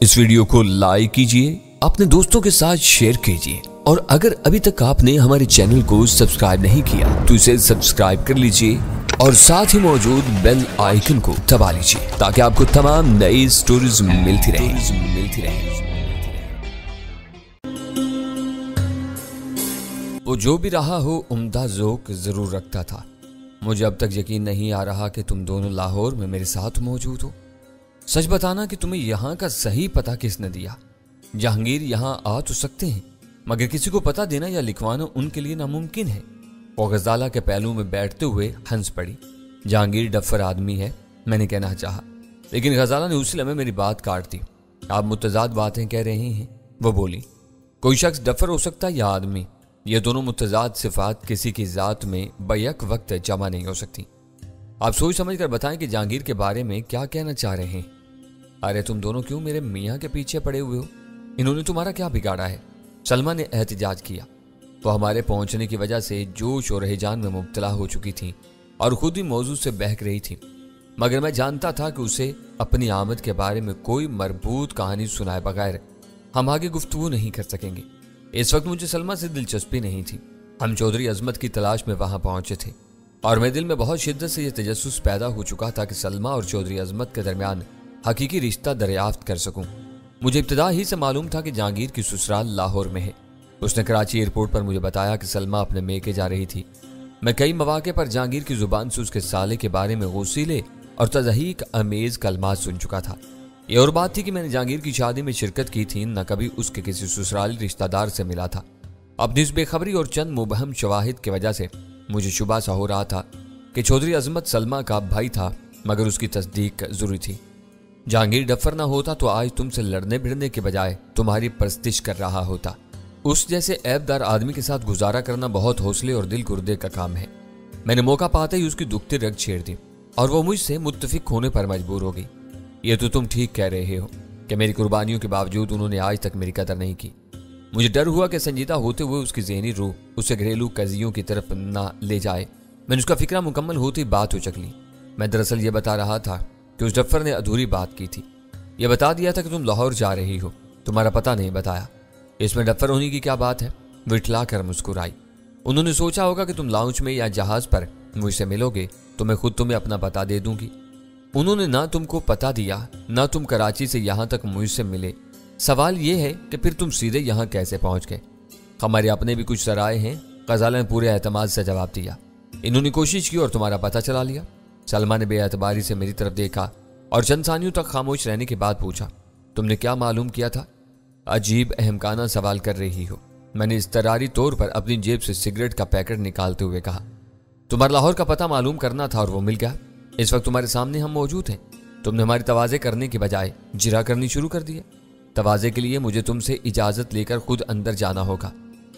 इस वीडियो को लाइक कीजिए, अपने दोस्तों के साथ शेयर कीजिए और अगर अभी तक आपने हमारे चैनल को सब्सक्राइब नहीं किया तो इसे सब्सक्राइब कर लीजिए और साथ ही मौजूद बेल आइकन को दबा लीजिए ताकि आपको तमाम नई स्टोरीज मिलती रहे। वो जो भी रहा हो उम्दा ज़ौक़ जरूर रखता था। मुझे अब तक यकीन नहीं आ रहा कि तुम दोनों लाहौर में मेरे साथ मौजूद हो। सच बताना कि तुम्हें यहाँ का सही पता किसने दिया। जहांगीर यहाँ आ तो सकते हैं मगर किसी को पता देना या लिखवाना उनके लिए नामुमकिन है। वो गजाला के पहलू में बैठते हुए हंस पड़ी। जहांगीर डफर आदमी है, मैंने कहना चाहा, लेकिन गजाला ने उसी लम्हे मेरी बात काट दी। आप मुतजाद बातें कह रहे हैं, वो बोली। कोई शख्स डफर हो सकता है या आदमी, ये दोनों मुतजाद सिफात किसी की जात में बैक वक्त जमा नहीं हो सकती। आप सोच समझ कर बताएं कि जहांगीर के बारे में क्या कहना चाह रहे हैं। अरे तुम दोनों क्यों मेरे मियाँ के पीछे पड़े हुए हो? इन्होंने तुम्हारा क्या बिगाड़ा है? सलमा ने एहतिजाज किया। वो हमारे पहुंचने की वजह से जोश और हिजान में मुब्तला हो चुकी थी और खुद ही मौजू से बहक रही थी, मगर मैं जानता था कि उसे अपनी आमद के बारे में कोई मरबूत कहानी सुनाए बगैर हम आगे गुफ्तगू नहीं कर सकेंगे। इस वक्त मुझे सलमा से दिलचस्पी नहीं थी। हम चौधरी अजमत की तलाश में वहां पहुंचे थे और मेरे दिल में बहुत शिद्दत से यह तजस्सुस पैदा हो चुका था कि सलमा और चौधरी अजमत के दरमियान हकीकी रिश्ता दरियाफ्त कर सकूं। मुझे इब्तिदा ही से मालूम था कि जहांगीर की ससुराल लाहौर में है। उसने कराची एयरपोर्ट पर मुझे बताया कि सलमा अपने मेके जा रही थी। मैं कई मौके पर जहांगीर की जुबान से उसके साले के बारे में गौसीले और तज़हीक अमेज कलमात सुन चुका था। ये और बात थी कि मैंने जहांगीर की शादी में शिरकत की थी, न कभी उसके किसी ससुराली रिश्तेदार से मिला था। अपनी इस बेखबरी और चंद मुबहम शवाहिद की वजह से मुझे शुबा सा हो रहा था कि चौधरी अजमत सलमा का भाई था, मगर उसकी तस्दीक जरूरी थी। जहांगीर डफर ना होता तो आज तुमसे लड़ने भिड़ने के बजाय तुम्हारी परस्तिश कर रहा होता। उस जैसे ऐबदार आदमी के साथ गुजारा करना बहुत हौसले और दिल गुर्दे का काम है। मैंने मौका पाते ही उसकी दुखती रग छेड़ दी और वो मुझसे मुत्तफिक होने पर मजबूर हो गई। ये तो तुम ठीक कह रहे हो कि मेरी कुर्बानियों के बावजूद उन्होंने आज तक मेरी कदर नहीं की। मुझे डर हुआ कि संजीदा होते हुए उसकी ज़हनी रूह उसे घरेलू कजियों की तरफ ना ले जाए। मैंने उसका फिक्रा मुकम्मल होती बात उचक ली। मैं दरअसल ये बता रहा था कि उस डफर ने अधूरी बात की थी। यह बता दिया था कि तुम लाहौर जा रही हो, तुम्हारा पता नहीं बताया। इसमें डफर होने की क्या बात है? वो इठला कर मुस्कुराई। उन्होंने सोचा होगा कि तुम लाउंज में या जहाज पर मुझसे मिलोगे तो मैं खुद तुम्हें अपना पता दे दूंगी। उन्होंने ना तुमको पता दिया, ना तुम कराची से यहाँ तक मुझसे मिले। सवाल यह है कि फिर तुम सीधे यहाँ कैसे पहुँच गए? हमारे अपने भी कुछ सराय हैं, गजाला ने पूरे एतमाद से जवाब दिया। इन्होंने कोशिश की और तुम्हारा पता चला लिया। सलमा ने बेएतबारी से मेरी तरफ देखा और चंद सानियों तक खामोश रहने के बाद पूछा, तुमने क्या मालूम किया था? अजीब अहमकाना सवाल कर रही हो। मैंने इस्तरारी तौर पर अपनी जेब से सिगरेट का पैकेट निकालते हुए कहा, तुम्हारा लाहौर का पता मालूम करना था और वो मिल गया। इस वक्त तुम्हारे सामने हम मौजूद हैं। तुमने हमारी तवाज़े करने के बजाय जिरा करनी शुरू कर दिया। तवाज़े के लिए मुझे तुमसे इजाज़त लेकर खुद अंदर जाना होगा।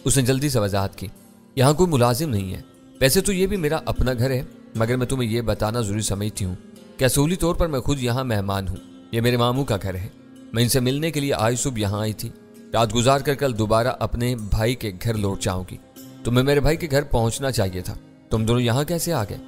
उसने जल्दी से वजाहत की, यहाँ कोई मुलाजिम नहीं है। वैसे तो ये भी मेरा अपना घर है, मगर मैं तुम्हें यह बताना जरूरी समझती हूँ कि असूली तौर पर मैं खुद यहाँ मेहमान हूँ। ये मेरे मामू का घर है। मैं इनसे मिलने के लिए आज सुबह यहाँ आई थी। रात गुजार कर कल दोबारा अपने भाई के घर लौट जाऊंगी। तुम्हें मेरे भाई के घर पहुँचना चाहिए था। तुम दोनों यहाँ कैसे आ गए?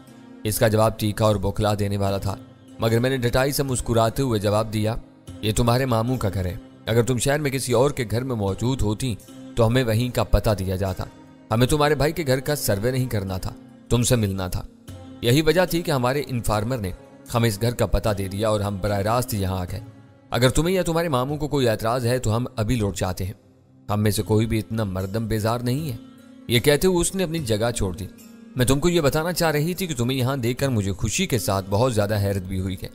इसका जवाब तीखा और बौखला देने वाला था, मगर मैंने डटाई से मुस्कुराते हुए जवाब दिया, ये तुम्हारे मामू का घर है। अगर तुम शहर में किसी और के घर में मौजूद होती तो हमें वहीं का पता दिया जाता। हमें तुम्हारे भाई के घर का सर्वे नहीं करना था, तुमसे मिलना था। यही वजह थी कि हमारे इन्फार्मर ने हमें इस घर का पता दे दिया और हम बराह रास्त यहाँ आ गए। अगर तुम्हें या तुम्हारे मामू को कोई एतराज़ है तो हम अभी लौट जाते हैं। हम में से कोई भी इतना मर्दम बेजार नहीं है। ये कहते हुए उसने अपनी जगह छोड़ दी। मैं तुमको ये बताना चाह रही थी कि तुम्हें यहाँ देखकर मुझे खुशी के साथ बहुत ज़्यादा हैरत भी हुई है।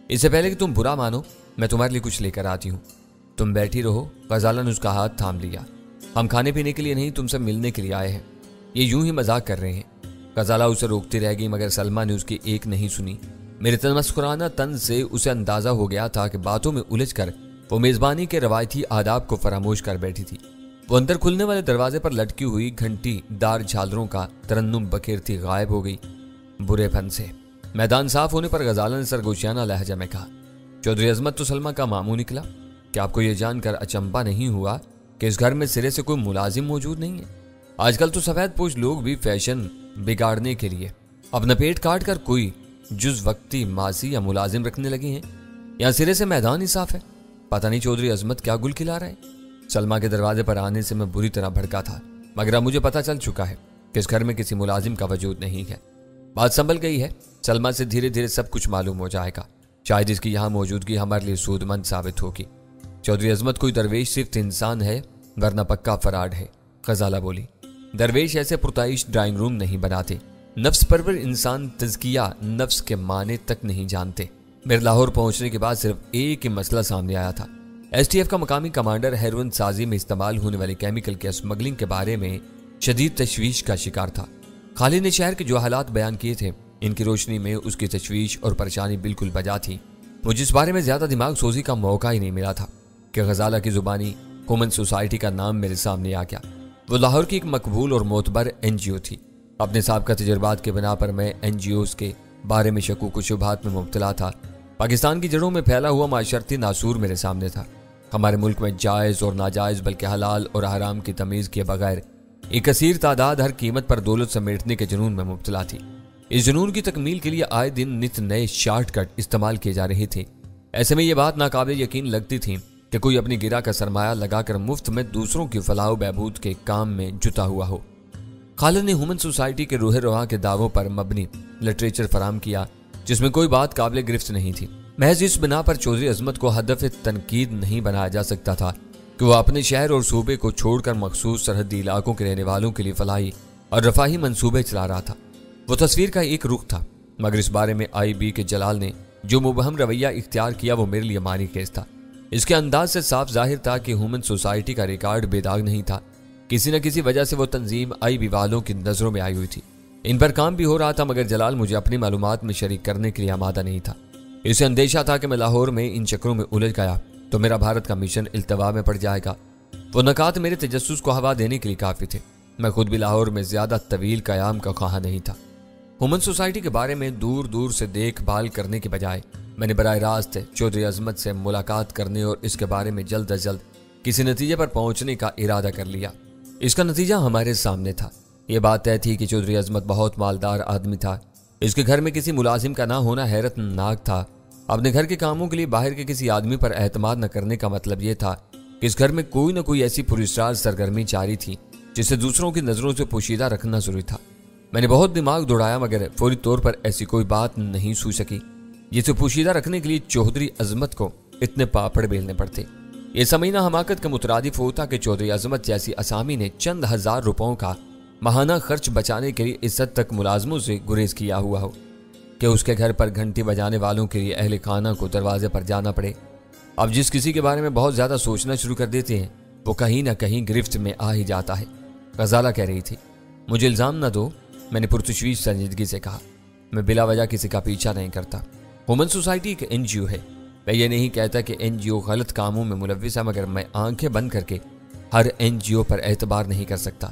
इससे पहले कि तुम बुरा मानो, मैं तुम्हारे लिए कुछ लेकर आती हूँ। तुम बैठी रहो। गजाला ने उसका हाथ थाम लिया। हम खाने पीने के लिए नहीं, तुमसे मिलने के लिए आए हैं। ये यूं ही मजाक कर रहे हैं। गजाला उसे रोकती रह गई, मगर सलमा ने उसकी एक नहीं सुनी। मेरे तमस्कुराना तंज से उसे अंदाजा हो गया था कि बातों में उलझकर वो मेज़बानी के रवायती आदाब को फरामोश कर बैठी थी। वो अंदर खुलने वाले दरवाजे पर लटकी हुई घंटी दार झालरों का तरन्नुम बखेरती गायब हो गई। बुरे फन से मैदान साफ होने पर गजाला ने सरगोशियाना लहजा में कहा, चौधरी अजमत तो सलमा का मामू निकला। क्या आपको यह जानकर अचंबा नहीं हुआ कि इस घर में सिरे से कोई मुलाजिम मौजूद नहीं है? आजकल तो सफेद पोश लोग भी फैशन बिगाड़ने के लिए अपना पेट काट कर कोई जुज वक्ती मासी या मुलाजिम रखने लगे हैं। यहाँ सिरे से मैदान ही साफ है। पता नहीं चौधरी अजमत क्या गुल खिला रहा है। सलमा के दरवाजे पर आने से मैं बुरी तरह भड़का था, मगर अब मुझे पता चल चुका है कि इस घर में किसी मुलाजिम का वजूद नहीं है। बात संभल गई है। सलमा से धीरे धीरे सब कुछ मालूम हो जाएगा। शायद इसकी यहाँ मौजूदगी हमारे लिए सूदमंद साबित होगी। चौधरी अजमत कोई दरवेश सिर्फ इंसान है, वरना पक्का फराड है, गजाला बोली। दरवेश ऐसे पुरताइश ड्राइंग रूम नहीं बनाते। नफ्स परवर इंसान तज़किया नफ्स के माने तक नहीं जानते। मेरे लाहौर पहुंचने के बाद सिर्फ एक ही मसला सामने आया था। STF का मकामी कमांडर हेरोइन साजी में इस्तेमाल होने वाली केमिकल के स्मगलिंग के बारे में शदीद तशवीश का शिकार था। खालिद ने शहर के जो हालात बयान किए थे, इनकी रोशनी में उसकी तशवीश और परेशानी बिल्कुल बजा थी। मुझे इस बारे में ज्यादा दिमाग सोजी का मौका ही नहीं मिला था कि गजाला की जुबानी ह्यूमन सोसाइटी का नाम मेरे सामने आ गया। वो लाहौर की एक मकबूल और मोतबर NGO थी। अपने साबिक़ा तजुर्बात के बिना पर मैं NGOs के बारे में शकूक व शुबहात में मुब्तला था। पाकिस्तान की जड़ों में फैला हुआ माशरती नासूर मेरे सामने था। हमारे मुल्क में जायज़ और नाजायज़ बल्कि हलाल और हराम की तमीज़ किए बगैर एक कसीर तादाद हर कीमत पर दौलत समेटने के जुनून में मुब्तला थी। इस जुनून की तकमील के लिए आए दिन नित नए शॉर्टकट इस्तेमाल किए जा रहे थे। ऐसे में ये बात नाकाबिल यकीन लगती थी कि कोई अपनी गिरा का सरमाया लगाकर मुफ्त में दूसरों की फलाह बहबूद के काम में जुटा हुआ हो। खालिद ने ह्यूमन सोसाइटी के रूह रवा के दावों पर मबनी लिटरेचर फराम किया जिसमें कोई बात काबिल गिरफ्त नहीं थी। महज इस बिना पर चौधरी अजमत को हदफ तनकीद नहीं बनाया जा सकता था कि वह अपने शहर और सूबे को छोड़कर मखसूस सरहदी इलाकों के रहने वालों के लिए फलाही और रफाही मंसूबे चला रहा था। वो तस्वीर का एक रुख था, मगर इस बारे में IB के जलाल ने जो मुबहम रवैया इख्तियार किया वो मेरे लिए मानी केस था। इसके अंदाज से साफ जाहिर था कि ह्यूमन सोसाइटी का रिकॉर्ड बेदाग नहीं था। किसी न किसी वजह से वो तंजीम IB वालों की नजरों में आई हुई थी। इन पर काम भी हो रहा था, मगर जलाल मुझे अपनी मालूमात में शरीक करने के लिए आमादा नहीं था। इसे अंदेशा था कि मैं लाहौर में इन चक्रों में उलझ गया तो मेरा भारत का मिशन इल्तवा में पड़ जाएगा। वो नकात मेरे तजस्सुस को हवा देने के लिए काफी थे। मैं खुद भी लाहौर में ज्यादा तवील कयाम का ख्वाह नहीं था। ह्यूमन सोसाइटी के बारे में दूर दूर से देखभाल करने के बजाय मैंने बराह रास्त चौधरी अजमत से मुलाकात करने और इसके बारे में जल्द अज जल्द किसी नतीजे पर पहुंचने का इरादा कर लिया। इसका नतीजा हमारे सामने था। यह बात तय थी कि चौधरी अजमत बहुत मालदार आदमी था। इसके घर में किसी मुलाजिम का ना होना हैरतनाक था। अपने घर के कामों के लिए बाहर के किसी आदमी पर एतमाद न करने का मतलब यह था कि इस घर में कोई न कोई ऐसी पुरस्कार सरगर्मी जारी थी जिसे दूसरों की नजरों से पोशीदा रखना जरूरी था। मैंने बहुत दिमाग दौड़ाया, मगर फौरी तौर पर ऐसी कोई बात नहीं सूझ सकी जिसे पोशीदा रखने के लिए चौधरी अजमत को इतने पापड़ बेलने पड़ते। ये समझना हमाकत का मुतरादिफ होता कि चौधरी अजमत जैसी असामी ने चंद हजार रुपयों का माहाना खर्च बचाने के लिए इस हद तक मुलाजमों से गुरेज किया हुआ हो कि उसके घर पर घंटी बजाने वालों के लिए अहले खाना को दरवाजे पर जाना पड़े। अब जिस किसी के बारे में बहुत ज्यादा सोचना शुरू कर देते हैं वो कहीं ना कहीं गिरफ्त में आ ही जाता है। गजाला कह रही थी। मुझे इल्जाम न दो, मैंने पुरतशवीश संजीदगी से कहा। मैं बिला वजह किसी का पीछा नहीं करता। ह्यूमन सोसाइटी एक NGO है। मैं ये नहीं कहता कि NGO गलत कामों में मुलव्विस है, मगर मैं आंखें बंद करके हर NGO पर एतबार नहीं कर सकता।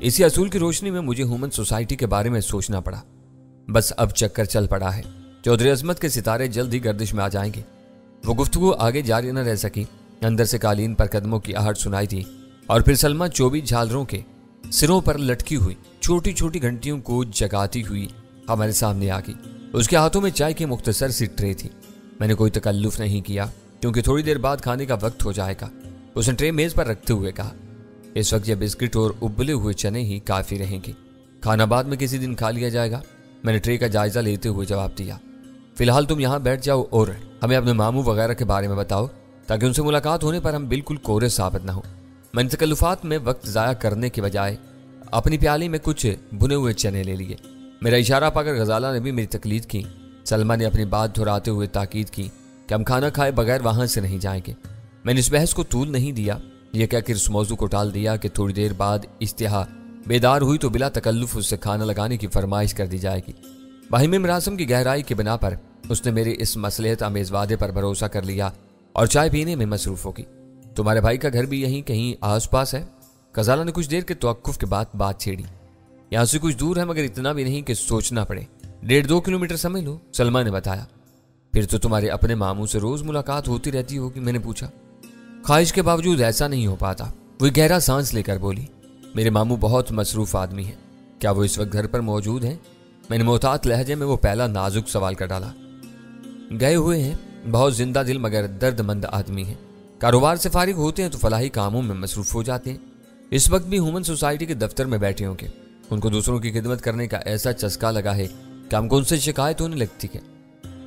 इसी असूल की रोशनी में मुझे ह्यूमन सोसाइटी के बारे में सोचना पड़ा। बस अब चक्कर चल पड़ा है। चौधरी अजमत के सितारे जल्द ही गर्दिश में आ जाएंगे। वो गुफ्तगू आगे जारी न रह सकी। अंदर से कालीन पर कदमों की आहट सुनाई थी और फिर सलमा 24 झालरों के सिरों पर लटकी हुई छोटी छोटी घंटियों को जगाती हुई हमारे सामने आ गई। उसके हाथों में चाय की मुख्तसर सी ट्रे थी। मैंने कोई तकल्लुफ नहीं किया क्योंकि थोड़ी देर बाद खाने का वक्त हो जाएगा। उसने ट्रे मेज पर रखते हुए कहा, इस वक्त ये बिस्किट और उबले हुए चने ही काफी रहेंगे। खाना बाद में किसी दिन खा लिया जाएगा। मैंने ट्रे का जायजा लेते हुए जवाब दिया। फिलहाल तुम यहाँ बैठ जाओ और हमें अपने मामू वगैरह के बारे में बताओ ताकि उनसे मुलाकात होने पर हम बिल्कुल कोरे साबित न हो। मैंने तकल्लुफात में वक्त ज़ाया करने के बजाय अपनी प्याली में कुछ भुने हुए चने ले लिए। मेरा इशारा पाकर गजाला ने भी मेरी तकलीद की। सलमा ने अपनी बात दोहराते हुए ताकीद की कि हम खाना खाए बगैर वहां से नहीं जाएंगे। मैंने इस बहस को तूल नहीं दिया। यह कहकर इस मौजू को टाल दिया कि थोड़ी देर बाद इश्तिहा बेदार हुई तो बिला तकल्लुफ उससे खाना लगाने की फरमाइश कर दी जाएगी। बाहिम मरासम की गहराई की बिना पर उसने मेरे इस मसलहत आमेज वादे पर भरोसा कर लिया और चाय पीने में मसरूफ होगी। तुम्हारे भाई का घर भी यहीं कहीं आस पास है? गजाला ने कुछ देर के तवक्कुफ के बाद बात छेड़ी। यहाँ से कुछ दूर है, मगर इतना भी नहीं कि सोचना पड़े। 1.5-2 किलोमीटर समझ लो, सलमा ने बताया। फिर तो तुम्हारे अपने मामू से रोज मुलाकात होती रहती होगी? मैंने पूछा। ख्वाहिश के बावजूद ऐसा नहीं हो पाता। वो गहरा सांस लेकर बोली, मेरे मामू बहुत मसरूफ आदमी है। क्या वो इस वक्त घर पर मौजूद हैं? मैंने मोहतात लहजे में वो पहला नाजुक सवाल कर डाला। गए हुए हैं, बहुत जिंदा दिल मगर दर्दमंद आदमी है। कारोबार से फारिग होते हैं तो फलाही कामों में मसरूफ हो जाते हैं। इस वक्त भी ह्यूमन सोसाइटी के दफ्तर में बैठे होंगे। उनको दूसरों की खिदमत करने का ऐसा चस्का लगा है कि हमको उनसे शिकायत होने लगती है।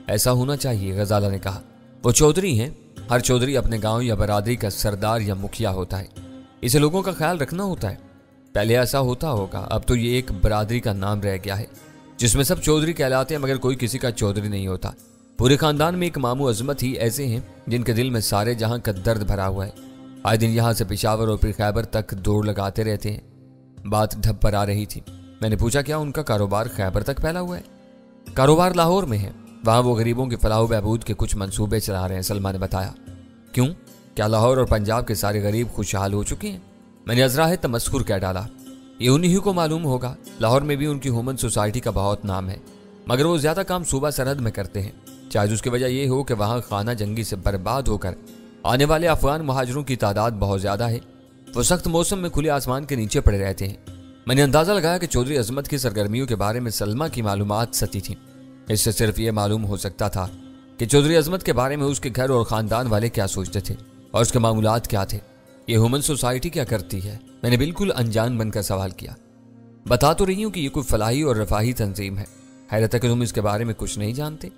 ऐसा होना चाहिए, गजाला ने कहा। वो चौधरी हैं। हर चौधरी अपने गांव या बरादरी का सरदार या मुखिया होता है। इसे लोगों का ख्याल रखना होता है। पहले ऐसा होता होगा, अब तो ये एक बरादरी का नाम रह गया है जिसमें सब चौधरी कहलाते हैं मगर कोई किसी का चौधरी नहीं होता। पूरे खानदान में एक मामू अजमत ही ऐसे हैं जिनके दिल में सारे जहां का दर्द भरा हुआ है। आए दिन यहाँ से पेशावर और फिर खैबर तक दौड़ लगाते रहते हैं। बात ढब पर आ रही थी। मैंने पूछा, क्या उनका कारोबार खैबर तक फैला हुआ है? कारोबार लाहौर में है। वहां वो गरीबों के फलाह बहबूद के कुछ मंसूबे चला रहे हैं, सलमा ने बताया। क्यों, क्या लाहौर और पंजाब के सारे गरीब खुशहाल हो चुके हैं? मैंने अजराह तमस्कुर कह डाला। ये उन्हीं को मालूम होगा। लाहौर में भी उनकी ह्यूमन सोसाइटी का बहुत नाम है, मगर वो ज्यादा काम सूबा सरहद में करते हैं। शायद उसकी वजह यह हो कि वहां खाना जंगी से बर्बाद होकर आने वाले अफगान महाजरों की तादाद बहुत ज्यादा है। वो सख्त मौसम में खुले आसमान के नीचे पड़े रहते हैं। मैंने अंदाजा लगाया कि चौधरी अजमत की सरगर्मियों के बारे में सलमा की मालूमात सच्ची थी। इससे सिर्फ ये मालूम हो सकता था कि चौधरी अजमत के बारे में उसके घर और खानदान वाले क्या सोचते थे और उसके मामूलात क्या थे। ये ह्यूमन सोसाइटी क्या करती है? मैंने बिल्कुल अनजान बनकर सवाल किया। बता तो रही हूं कि ये कोई फलाही और रफाही तंजीम है। हैरत है कि तुम इसके बारे में कुछ नहीं जानते।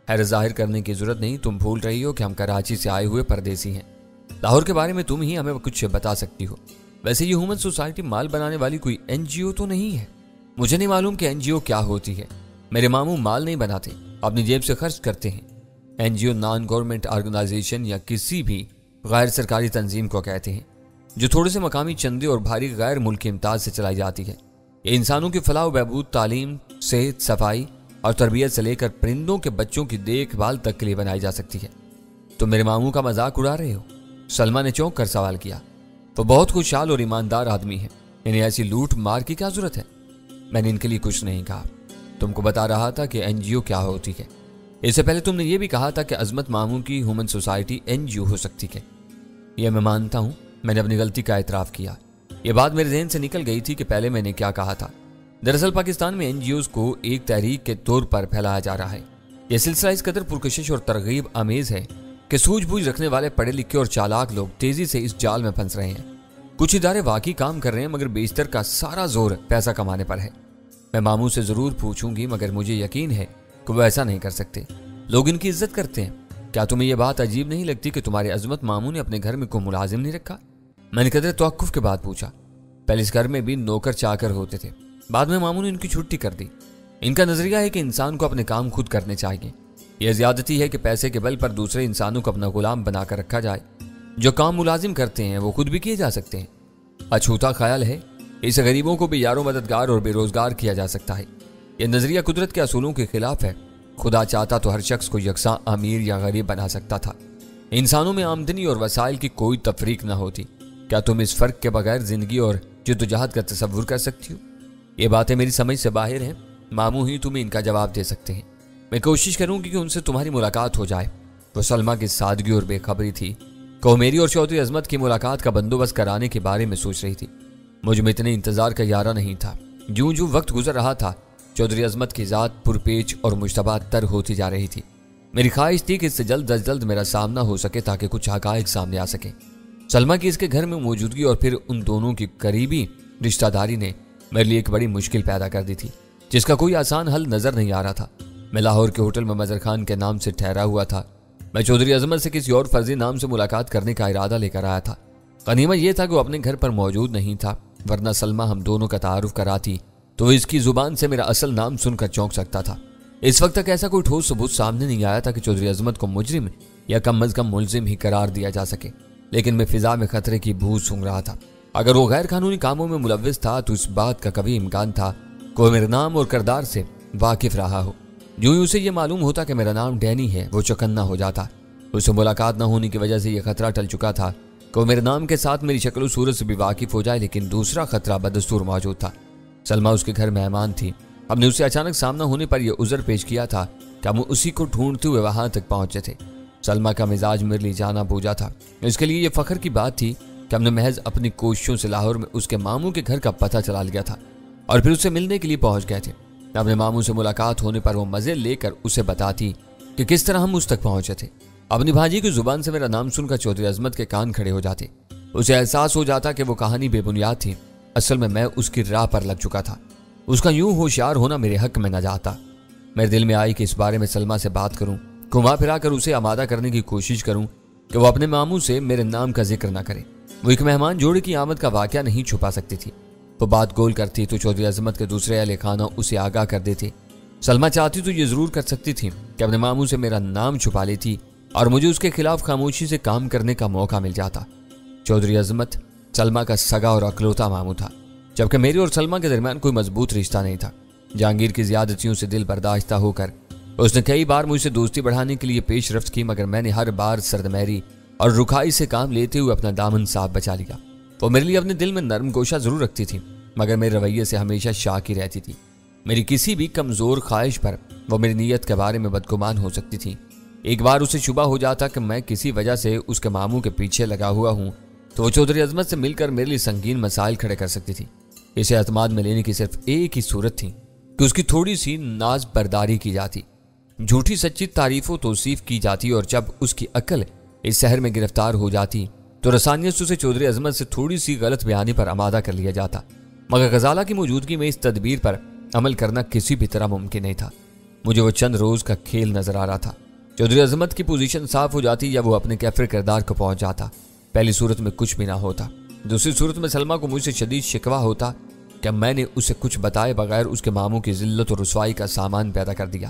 हैरत जाहिर करने की जरूरत नहीं, तुम भूल रही हो कि हम कराची से आए हुए परदेसी हैं। लाहौर के बारे में तुम ही हमें कुछ बता सकती हो। वैसे ये ह्यूमन सोसाइटी माल बनाने वाली कोई एनजीओ तो नहीं है? मुझे नहीं मालूम कि एनजीओ क्या होती है। मेरे मामू माल नहीं बनाते, अपनी जेब से खर्च करते हैं। एनजीओ नॉन गवर्नमेंट ऑर्गेनाइजेशन या किसी भी गैर सरकारी तंजीम को कहते हैं जो थोड़े से मकामी चंदे और भारी गैर मुल्की इमदाद से चलाई जाती है। ये इंसानों की फलाह बहबूद, तालीम, सेहत, सफाई और तरबियत से लेकर परिंदों के बच्चों की देखभाल तक के लिए बनाई जा सकती है। तो मेरे मामू का मजाक उड़ा रहे हो? सलमा ने चौंक कर सवाल किया। तो बहुत खुशहाल और ईमानदार आदमी है, इन्हें ऐसी लूट मार की क्या जरूरत है? मैंने इनके लिए कुछ नहीं कहा। तुमको बता रहा था कि एनजीओ क्या होती है। इससे पहले तुमने ये भी कहा था कि अजमत मामू की ह्यूमन सोसाइटी एनजीओ हो सकती है। यह मैं मानता हूं, मैंने अपनी गलती का एतराफ किया। यह बात मेरे ज़हन से निकल गई थी कि पहले मैंने क्या कहा था। दरअसल पाकिस्तान में एनजीओज को एक तहरीक के तौर पर फैलाया जा रहा है। यह सिलसिला इस कदर पुरकशिश और तरगीब आमेज है कि सूझबूझ रखने वाले पढ़े लिखे और चालाक लोग तेजी से इस जाल में फंस रहे हैं। कुछ इदारे वाकई काम कर रहे हैं मगर बेशतर का सारा जोर पैसा कमाने पर है। मैं मामू से जरूर पूछूंगी मगर मुझे यकीन है कि वो ऐसा नहीं कर सकते। लोग इनकी इज्जत करते हैं। क्या तुम्हें यह बात अजीब नहीं लगती कि तुम्हारे अजमत मामू ने अपने घर में कोई मुलाजिम नहीं रखा? मैंने कदर तवक्कुफ के बाद पूछा। पहले इस घर में भी नौकर चाकर होते थे, बाद में मामू ने इनकी छुट्टी कर दी। इनका नजरिया है कि इंसान को अपने काम खुद करने चाहिए। यह ज्यादती है कि पैसे के बल पर दूसरे इंसानों को अपना गुलाम बनाकर रखा जाए। जो काम मुलाजिम करते हैं वो खुद भी किए जा सकते हैं। अछूता ख्याल है, इस गरीबों को भी यारो मददगार और बेरोजगार किया जा सकता है। यह नजरिया कुदरत के असूलों के खिलाफ है। खुदा चाहता तो हर शख्स को यकसा अमीर या गरीब बना सकता था। इंसानों में आमदनी और वसाइल की कोई तफरीक न होती। क्या तुम इस फर्क के बगैर जिंदगी और जद्दोजहद का तसव्वुर कर सकती हो? ये बातें मेरी समझ से बाहर हैं। मामू ही तुम्हें इनका जवाब दे सकते हैं। मैं कोशिश करूंगी कि उनसे तुम्हारी मुलाकात हो जाए। वो सलमा की सादगी और बेखबरी थी कि वो मेरी और चौधरी अजमत की मुलाकात का बंदोबस्त कराने के बारे में सोच रही थी। मुझ में इतने इंतजार का यारा नहीं था। जूं जूं वक्त गुजर रहा था चौधरी अजमत की जात पुरपेच और मुश्तबा तर होती जा रही थी। मेरी ख्वाहिश थी कि इससे जल्द अज जल्द मेरा सामना हो सके ताकि कुछ हकायक सामने आ सके। सलमा की इसके घर में मौजूदगी और फिर उन दोनों की करीबी रिश्तेदारी ने मेरे लिए एक बड़ी मुश्किल पैदा कर दी थी जिसका कोई आसान हल नजर नहीं आ रहा था। मैं लाहौर के होटल में मजर खान के नाम से ठहरा हुआ था। मैं चौधरी अजमत से किसी और फर्जी नाम से मुलाकात करने का इरादा लेकर आया था। गनीमत यह था कि वो अपने घर पर मौजूद नहीं था, वरना सलमा हम दोनों का तारुफ कराती तो इसकी जुबान से मेरा असल नाम सुनकर चौंक सकता था। इस वक्त तक ऐसा कोई ठोस सबूत सामने नहीं आया था कि चौधरी अजमत को मुजरिम या कम अज कम मुलजिम ही करार दिया जा सके। लेकिन मैं फिजा में खतरे की बू सूंघ रहा था। अगर वो गैर कानूनी कामों में मुलव्विस था तो इस बात का कभी इम्कान था कि वो मेरे नाम और किरदार से वाकिफ रहा हो। जो ही उसे ये मालूम होता कि मेरा नाम डैनी है वो चौकन्ना हो जाता। उससे मुलाकात न होने की वजह से यह खतरा टल चुका था कि वो मेरे नाम के साथ मेरी शक्ल सूरत से भी वाकिफ हो जाए। लेकिन दूसरा खतरा बदस्तूर मौजूद था। सलमा उसके घर मेहमान थी। हमने उससे अचानक सामना होने पर यह उज़र पेश किया था कि हम उसी को ढूंढते हुए वहां तक पहुंचे थे। सलमा का मिजाज मेरे लिए जाना बूझा था। इसके लिए यह फख्र की बात थी कि हमने महज अपनी कोशिशों से लाहौर में उसके मामू के घर का पता चला लिया था और फिर उससे मिलने के लिए पहुंच गए थे। अपने मामू से मुलाकात होने पर वो मजे लेकर उसे बताती कि किस तरह हम उस तक पहुंचे थे। اپنی بھانجی کی زبان سے میرا نام سن کر چودھری عظمت کے کان کھڑے ہو جاتے۔ اسے احساس ہو جاتا کہ وہ کہانی بے بنیاد تھی، اصل میں اس کی راہ پر لگ چکا تھا۔ اس کا یوں ہوشیار ہونا میرے حق میں نہ جاتا۔ میرے دل میں آئی کہ اس بارے میں سلمیٰ سے بات کروں، گھما پھرا کر اسے آمادہ کرنے کی کوشش کروں کہ وہ اپنے ماموں سے میرے نام کا ذکر نہ کرے۔ وہ ایک مہمان جوڑے کی آمد کا واقعہ نہیں چھپا سکتی تھی۔ وہ بات گول کرتی تو چودھری عظمت کے دوسرے اہل خانہ اسے آگاہ کر دیتے۔ سلمیٰ چاہتی تو یہ ضرور کر سکتی تھی کہ اپنے ماموں سے میرا نام چھپا لیتی اور مجھے اس کے خلاف خاموشی سے کام کرنے کا موقع مل جاتا۔ چودھری عظمت سلمیٰ کا سگا اور اکلوتا ماموں تھا، جبکہ میری اور سلمیٰ کے درمیان کوئی مضبوط رشتہ نہیں تھا۔ جہانگیر کی زیادتیوں سے دل برداشتہ ہو کر اس نے کئی بار مجھ سے دوستی بڑھانے کے لیے پیش رفت کی، مگر میں نے ہر بار سردمہری اور رکھائی سے کام لیتے ہوئے اپنا دامن صاف بچا لیا۔ وہ میرے لیے اپنے دل میں نرم گوشہ ضرور رکھتی تھی، مگر میرے رویے سے ہمیشہ شاکی رہتی تھی۔ میری کسی بھی کمزور خواہش پر وہ میری نیت کے بارے میں بدگمان ہو سکتی تھی۔ ایک بار اسے شبہ ہو جاتا کہ میں کسی وجہ سے اس کے ماموں کے پیچھے لگا ہوا ہوں تو وہ چودھری عظمت سے مل کر میرے لیے سنگین مسائل کھڑے کر سکتی تھی۔ اسے اعتماد میں لینے کی صرف ایک ہی صورت تھی کہ اس کی تھوڑی سی ناز برداری کی جاتی، جھوٹی سچی تعریف و توصیف کی جاتی، اور جب اس کی عقل اس شہر میں گرفتار ہو جاتی تو رسانیت سے اسے چودھری عظمت سے تھوڑی سی غلط بیانی پر آمادہ کر لیا جاتا۔ مگر غزالہ کی موجودگی میں اس تدبیر پر عمل کرنا کسی بھی طرح ممکن نہیں تھا۔ مجھے وہ چند روز کا کھیل نظر آ رہا تھا۔ چودھری عظمت کی پوزیشن صاف ہو جاتی یا وہ اپنے کیفر کردار کو پہنچ جاتا۔ پہلی صورت میں کچھ بھی نہ ہوتا، دوسری صورت میں سلمیٰ کو مجھ سے شدید شکوہ ہوتا کہ میں نے اسے کچھ بتائے بغیر اس کے ماموں کی ذلت اور رسوائی کا سامان پیدا کر دیا۔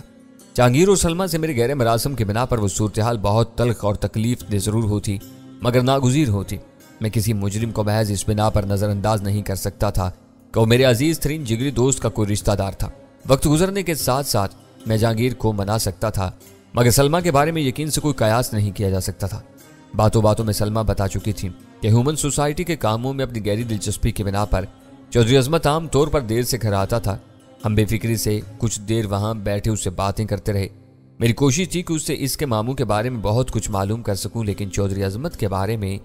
جہانگیر اور سلمیٰ سے میرے گہرے مراسم کی بنا پر وہ صورتحال بہت تلخ اور تکلیف دہ ضرور ہوتی، مگر ناگزیر ہوتی۔ میں کسی مجرم کو محض اس بنا پر نظر انداز نہیں کر سکتا تھا کہ وہ میرے عزیز ترین جگری دوست کا کوئی رشتہ دار تھا۔ وقت گزرنے کے ساتھ ساتھ میں جہانگیر کو منا سکتا تھا، مگر سلمیٰ کے بارے میں یقین سے کوئی قیاس نہیں کیا جا سکتا تھا۔ باتوں باتوں میں سلمیٰ بتا چکی تھی کہ ہیومن سوسائٹی کے کاموں میں اپنی گہری دلچسپی کی بنا پر چودھری عظمت عام طور پر دیر سے گھر آتا تھا۔ ہم بے فکری سے کچھ دیر وہاں بیٹھے اس سے باتیں کرتے رہے۔ میری کوشش تھی کہ اس سے اس کے ماموں کے بارے میں بہت کچھ معلوم کر سکوں، لیکن چودھری عظمت کے بارے میں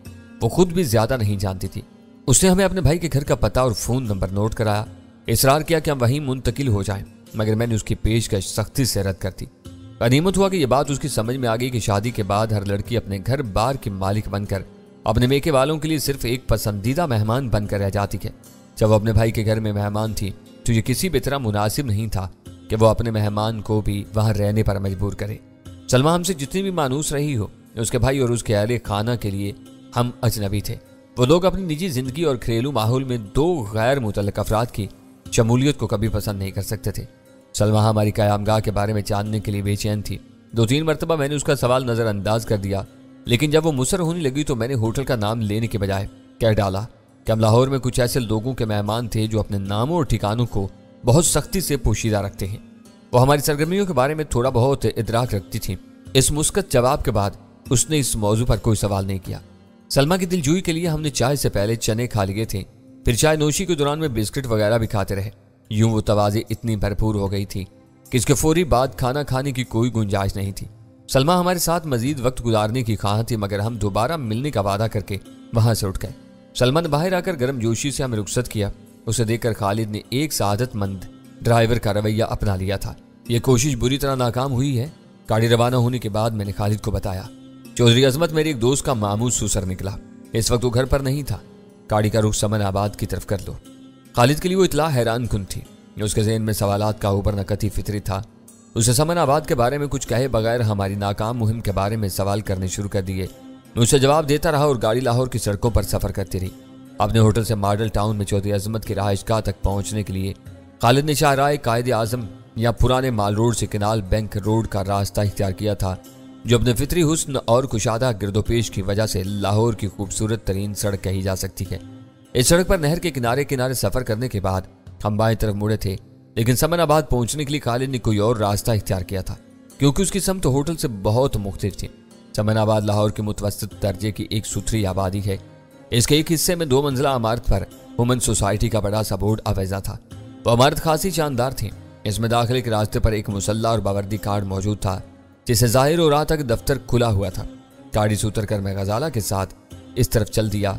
وہ خود بھی زیادہ نہیں جانتی تھی۔ اس نے ہمیں اپنے بھائی کے گھر کا پتہ اور فون نمبر نوٹ کرایا، اصرار کیا کہ ہم وہیں منتقل ہو جائیں، مگر میں نے اس کی پیشکش سختی سے رد کر دی۔ غنیمت ہوا کہ یہ بات اس کی سمجھ میں آ گئی کہ شادی کے بعد ہر لڑکی اپنے گھر بار کی مالک بن کر اپنے میکے والوں کے لیے صرف ایک پسندیدہ مہمان بن کر رہ جاتی ہے۔ جب وہ اپنے بھائی کے گھر میں مہمان تھی تو یہ کسی بھی طرح مناسب نہیں تھا کہ وہ اپنے مہمان کو بھی وہاں رہنے پر مجبور کرے۔ سلمیٰ ہم سے جتنی بھی مانوس رہی ہو، اس کے بھائی اور اس کے اہل خانہ کے لیے ہم اجنبی تھے۔ وہ لوگ اپنی نجی زندگی اور گھریلو ماحول میں دو غیر متعلق افراد کی شمولیت کو کبھی پسند نہیں کر سکتے تھے۔ سلمیٰ ہماری قیام گاہ کے بارے میں جاننے کے لیے بے چین تھی۔ 2-3 مرتبہ میں نے اس کا سوال نظر انداز کر دیا، لیکن جب وہ مصر ہونے لگی تو میں نے ہوٹل کا نام لینے کے بجائے کہہ ڈالا کہ ہم لاہور میں کچھ ایسے لوگوں کے مہمان تھے جو اپنے ناموں اور ٹھکانوں کو بہت سختی سے پوشیدہ رکھتے ہیں۔ وہ ہماری سرگرمیوں کے بارے میں تھوڑا بہت ادراک رکھتی تھیں۔ اس مسکت جواب کے بعد اس نے اس موضوع پر کوئی سوال نہیں کیا۔ سلمیٰ کی دلجوئی کے لیے ہم نے چائے سے پہلے چنے کھا لیے تھے، پھر چائے نوشی کے دوران میں بسکٹ وغیرہ بھی کھاتے رہے۔ یوں وہ توازی اتنی بھرپور ہو گئی تھی کہ اس کے فوری بعد کھانا کھانے کی کوئی گنجائش نہیں تھی۔ سلمیٰ ہمارے ساتھ مزید وقت گزارنے کی خواہاں تھی، مگر ہم دوبارہ ملنے کا وعدہ کر کے وہاں سے اٹھ گئے۔ سلمیٰ نے باہر آ کر گرم جوشی سے ہمیں رخصت کیا۔ اسے دیکھ کر خالد نے ایک سعادت مند ڈرائیور کا رویہ اپنا لیا تھا۔ یہ کوشش بری طرح ناکام ہوئی ہے۔ گاڑی روانہ ہونے کے بعد میں نے خالد کو بتایا، چودھری عظمت میرے ایک دوست کا ماموں سوسر نکلا، اس وقت وہ گھر پر نہیں تھا، گاڑی کا رخ سمن آباد کی طرف کر دو۔ خالد کے لیے وہ اطلاع حیران کن تھی۔ اس کے ذہن میں سوالات کا اوپر نکتی فطری تھا۔ اسے سمن آباد کے بارے میں کچھ کہے بغیر ہماری ناکام مہم کے بارے میں سوال کرنے شروع کر دیے۔ میں اسے جواب دیتا رہا اور گاڑی لاہور کی سڑکوں پر سفر کرتی رہی۔ اپنے ہوٹل سے ماڈل ٹاؤن میں چودھری عظمت کی رہائش گاہ تک پہنچنے کے لیے خالد نے شاہراہ قائد اعظم یا پرانے مال روڈ سے کنال بینک روڈ کا راستہ اختیار کیا تھا، جو اپنے فطری حسن اور کشادہ گرد و پیش کی وجہ سے لاہور کی خوبصورت ترین سڑک کہی جا سکتی ہے۔ اس سڑک پر نہر کے کنارے کنارے سفر کرنے کے بعد ہم بائیں طرف مڑے تھے، لیکن سمن آباد پہنچنے کے لیے خالد نے کوئی اور راستہ اختیار کیا تھا، کیونکہ اس کی سمت ہوٹل سے بہت مختلف تھی۔ سمن آباد لاہور کی متوسط درجے کی ایک ستھری آبادی ہے۔ اس کے ایک حصے میں 2 منزلہ عمارت پر وومن سوسائٹی کا بڑا سا بورڈ آویزہ تھا۔ وہ عمارت خاصی شاندار تھی۔ اس میں داخلے کے راستے پر ایک مسلح اور باوردی کارڈ موجود تھا، جسے ظاہر ہو رہا تھا کہ دفتر کھلا ہوا تھا۔ گاڑی سے اتر کر میں غزالہ کے ساتھ اس طرف چل دیا۔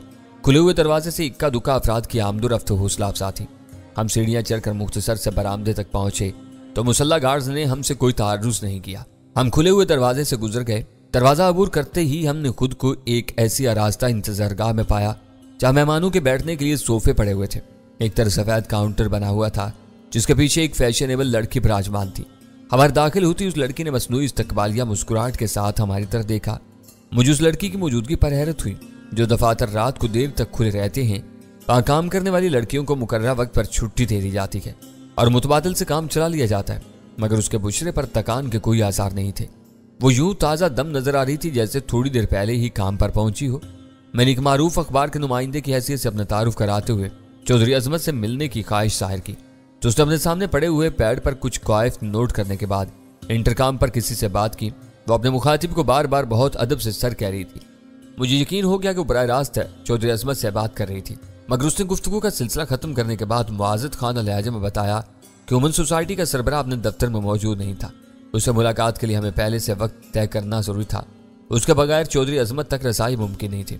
کھلے ہوئے دروازے سے اکا دکا افراد کی آمد و رفت حوصلہ افزا تھی۔ ہم سیڑھیاں چڑھ کر مختصر سے برآمدے تک پہنچے تو مسلح گارڈز نے ہم سے کوئی تعرض نہیں کیا۔ ہم کھلے ہوئے دروازے سے گزر گئے دروازہ عبور کرتے ہی ہم نے خود کو ایک ایسی آراستہ انتظارگاہ میں پایا جہاں مہمانوں کے بیٹھنے کے لیے صوفے پڑے ہوئے تھے۔ ایک طرف سفید کاؤنٹر بنا ہوا تھا جس کے پیچھے ایک فیشنیبل لڑکی براجمان تھی۔ ہمارے داخل ہوتی اس لڑکی نے مصنوعی استقبالیہ مسکراہٹ کے ساتھ ہماری طرف دیکھا۔ مجھے اس لڑکی کی موجودگی پر حیرت ہوئی۔ جو دفاتر رات کو دیر تک کھلے رہتے ہیں وہاں کام کرنے والی لڑکیوں کو مقررہ وقت پر چھٹی دے دی جاتی ہے اور متبادل سے کام چلا لیا جاتا ہے، مگر اس کے بشرے پر تکان کے کوئی آثار نہیں تھے۔ وہ یوں تازہ دم نظر آ رہی تھی جیسے تھوڑی دیر پہلے ہی کام پر پہنچی ہو۔ میں نے ایک معروف اخبار کے نمائندے کی حیثیت سے اپنا تعارف کراتے ہوئے چودھری عظمت سے ملنے کی خواہش ظاہر کی، تو اس نے اپنے سامنے پڑے ہوئے پیڈ پر کچھ قوائف نوٹ کرنے کے بعد انٹرکام پر کسی سے بات کی۔ وہ اپنے مخاطب کو بار بار بہت ادب سے سر کہہ رہی تھی۔ مجھے یقین ہو گیا کہ وہ براہ راست چودھری عظمت سے بات کر رہی تھی، مگر اس نے گفتگو کا سلسلہ ختم کرنے کے بعد معزز خانہ لہجے میں بتایا کہ عموماً سوسائٹی کا سربراہ اپنے دفتر میں موجود نہیں تھا۔ اس سے ملاقات کے لیے ہمیں پہلے سے وقت طے کرنا ضروری تھا، اس کے بغیر چودھری عظمت تک رسائی ممکن نہیں تھی۔